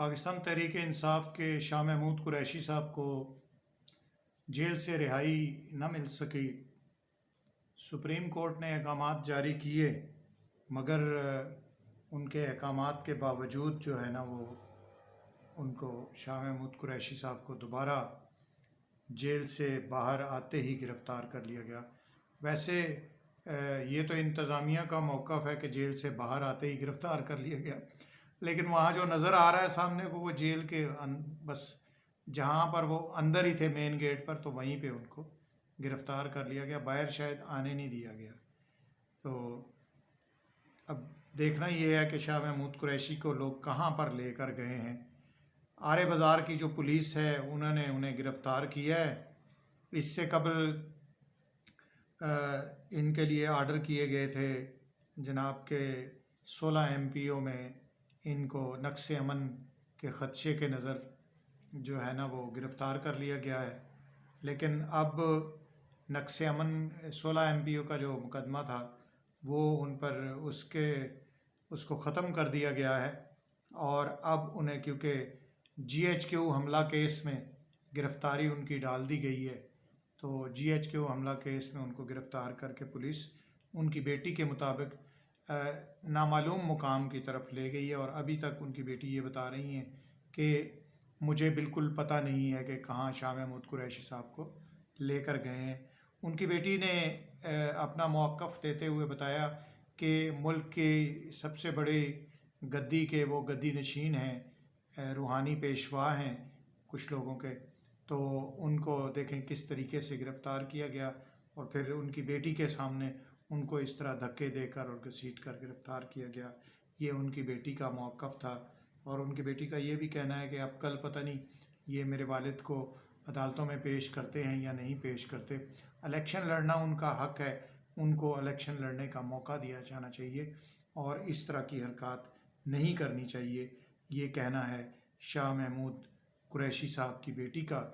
पाकिस्तान तहरीक इंसाफ के शाह महमूद कुरैशी साहब को जेल से रिहाई न मिल सकी। सुप्रीम कोर्ट ने अहकामात जारी किए, मगर उनके अहकामात के बावजूद जो है ना वो उनको शाह महमूद कुरैशी साहब को दोबारा जेल से बाहर आते ही गिरफ़्तार कर लिया गया। वैसे ये तो इंतज़ामिया का मौक़िफ़ है कि जेल से बाहर आते ही गिरफ़्तार कर लिया गया, लेकिन वहाँ जो नज़र आ रहा है सामने को वो जेल के बस जहाँ पर वो अंदर ही थे मेन गेट पर, तो वहीं पे उनको गिरफ़्तार कर लिया गया, बाहर शायद आने नहीं दिया गया। तो अब देखना ये है कि शाह महमूद कुरैशी को लोग कहाँ पर लेकर गए हैं। आरे बाज़ार की जो पुलिस है उन्होंने उन्हें गिरफ़्तार किया है। इससे कबल इनके लिए आर्डर किए गए थे जनाब के 16 MPO में इनको नक्श अमन के ख़दशे के नज़र जो है ना वो गिरफ़्तार कर लिया गया है। लेकिन अब नक्श अमन 16 MPO का जो मुकदमा था वो उन पर उसको ख़त्म कर दिया गया है, और अब उन्हें क्योंकि GHQ हमला केस में गिरफ़्तारी उनकी डाल दी गई है, तो GHQ हमला केस में उनको गिरफ़्तार करके पुलिस उनकी बेटी के मुताबिक नामालूम मुकाम की तरफ ले गई है। और अभी तक उनकी बेटी ये बता रही हैं कि मुझे बिल्कुल पता नहीं है कि कहाँ शाह महमूद कुरैशी साहब को लेकर गए हैं। उनकी बेटी ने अपना मौक़िफ़ देते हुए बताया कि मुल्क के सबसे बड़े गद्दी के वो गद्दी नशीन हैं, रूहानी पेशवा हैं कुछ लोगों के, तो उनको देखें किस तरीके से गिरफ़्तार किया गया और फिर उनकी बेटी के सामने उनको इस तरह धक्के देकर और घसीट कर गिरफ़्तार किया गया। ये उनकी बेटी का मौक़िफ़ था, और उनकी बेटी का ये भी कहना है कि अब कल पता नहीं ये मेरे वालिद को अदालतों में पेश करते हैं या नहीं पेश करते। इलेक्शन लड़ना उनका हक़ है, उनको इलेक्शन लड़ने का मौका दिया जाना चाहिए और इस तरह की हरकत नहीं करनी चाहिए। ये कहना है शाह महमूद कुरैशी साहब की बेटी का।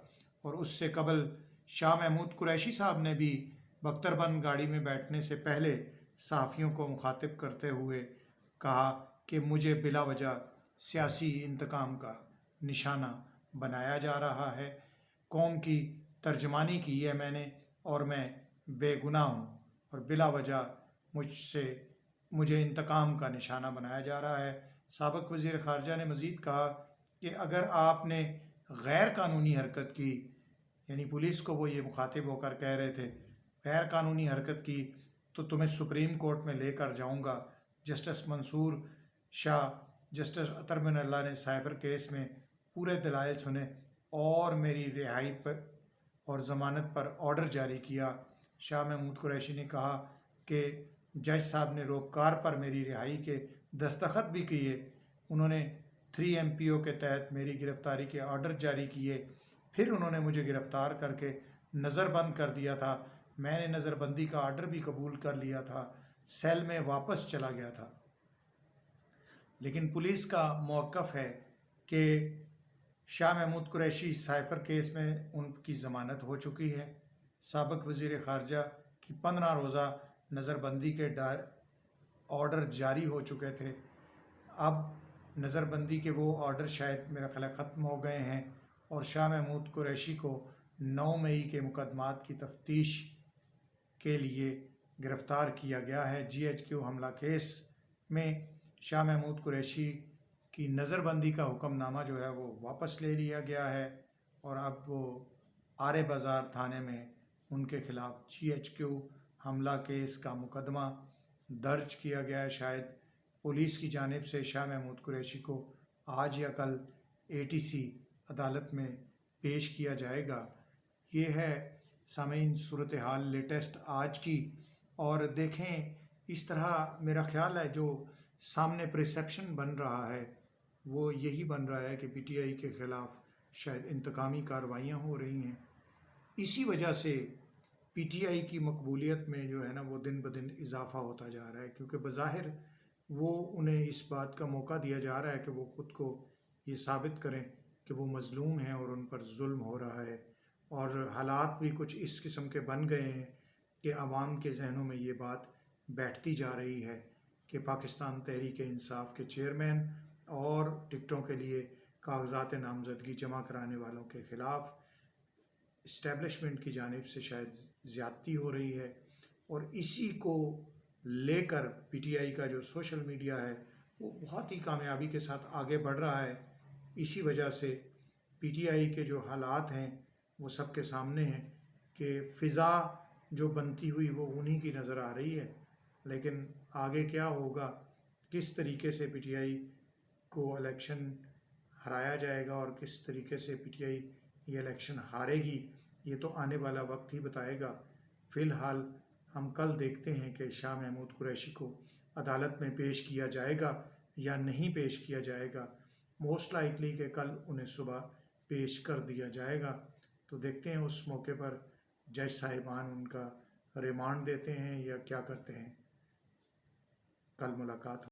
और उससे कबल शाह महमूद कुरैशी साहब ने भी बख्तरबंद गाड़ी में बैठने से पहले सहाफ़ियों को मुखातिब करते हुए कहा कि मुझे बिला वजह सियासी इंतकाम का निशाना बनाया जा रहा है। कौम की तर्जमानी की है मैंने और मैं बेगुनाह हूँ, और बिला वजह मुझे इंतकाम का निशाना बनाया जा रहा है। साबिक़ वज़ीर ख़ारजा ने मज़ीद कहा कि अगर आपने गैर कानूनी हरकत की, यानी पुलिस को वो ये मुखातिब होकर कह रहे थे, गैर कानूनी हरकत की तो तुम्हें सुप्रीम कोर्ट में लेकर जाऊंगा। जस्टिस मंसूर शाह, जस्टिस अतर बिन अल्लाह ने साइफर केस में पूरे दलाइल सुने और मेरी रिहाई पर और ज़मानत पर ऑर्डर जारी किया। शाह महमूद कुरैशी ने कहा कि जज साहब ने रोबकार पर मेरी रिहाई के दस्तखत भी किए। उन्होंने 3 MPO के तहत मेरी गिरफ़्तारी के ऑर्डर जारी किए, फिर उन्होंने मुझे गिरफ़्तार करके नज़रबंद कर दिया था। मैंने नज़रबंदी का ऑर्डर भी कबूल कर लिया था, सेल में वापस चला गया था। लेकिन पुलिस का मौक़िफ़ है कि शाह महमूद कुरैशी साइफर केस में उनकी ज़मानत हो चुकी है। साबिक़ वज़ीर ख़ारजा की 15 रोज़ा नज़रबंदी के ऑर्डर जारी हो चुके थे। अब नज़रबंदी के वो ऑर्डर शायद मेरा ख्याल ख़त्म हो गए हैं, और शाह महमूद कुरैशी को 9 मई के मुकदमात की तफ्तीश के लिए गिरफ़्तार किया गया है। GHQ हमला केस में शाह महमूद कुरैशी की नज़रबंदी का हुक्मनामा जो है वो वापस ले लिया गया है, और अब वो आरे बाज़ार थाने में उनके ख़िलाफ़ GHQ हमला केस का मुकदमा दर्ज किया गया है। शायद पुलिस की जानिब से शाह महमूद कुरैशी को आज या कल ATC अदालत में पेश किया जाएगा। ये है सामीन सूरत हाल लेटेस्ट आज की। और देखें, इस तरह मेरा ख्याल है जो सामने परसेप्शन बन रहा है वो यही बन रहा है कि PTI के ख़िलाफ़ शायद इंतकामी कार्रवाइयाँ हो रही हैं। इसी वजह से PTI की मकबूलियत में जो है ना वो दिन ब दिन इजाफ़ा होता जा रहा है, क्योंकि बज़ाहिर वो उन्हें इस बात का मौका दिया जा रहा है कि वो ख़ुद को ये साबित करें कि वो मज़लूम हैं और उन पर जुल्म हो रहा है। और हालात भी कुछ इस किस्म के बन गए हैं कि आवाम के जहनों में ये बात बैठती जा रही है कि पाकिस्तान तहरीक इंसाफ के चेयरमैन और टिकटों के लिए कागजात नामजदगी जमा कराने वालों के ख़िलाफ़ इस्टेब्लिशमेंट की जानिब से शायद ज़्यादती हो रही है, और इसी को लेकर पीटीआई का जो सोशल मीडिया है वो बहुत ही कामयाबी के साथ आगे बढ़ रहा है। इसी वजह से पीटीआई के जो हालात हैं वो सबके सामने हैं कि फ़िज़ा जो बनती हुई वो उन्हीं की नज़र आ रही है। लेकिन आगे क्या होगा, किस तरीके से पीटीआई को इलेक्शन हराया जाएगा और किस तरीके से पीटीआई ये इलेक्शन हारेगी, ये तो आने वाला वक्त ही बताएगा। फ़िलहाल हम कल देखते हैं कि शाह महमूद कुरैशी को अदालत में पेश किया जाएगा या नहीं पेश किया जाएगा। मोस्ट लाइकली कि कल उन्हें सुबह पेश कर दिया जाएगा। तो देखते हैं उस मौके पर जज साहिबान उनका रिमांड देते हैं या क्या करते हैं। कल मुलाकात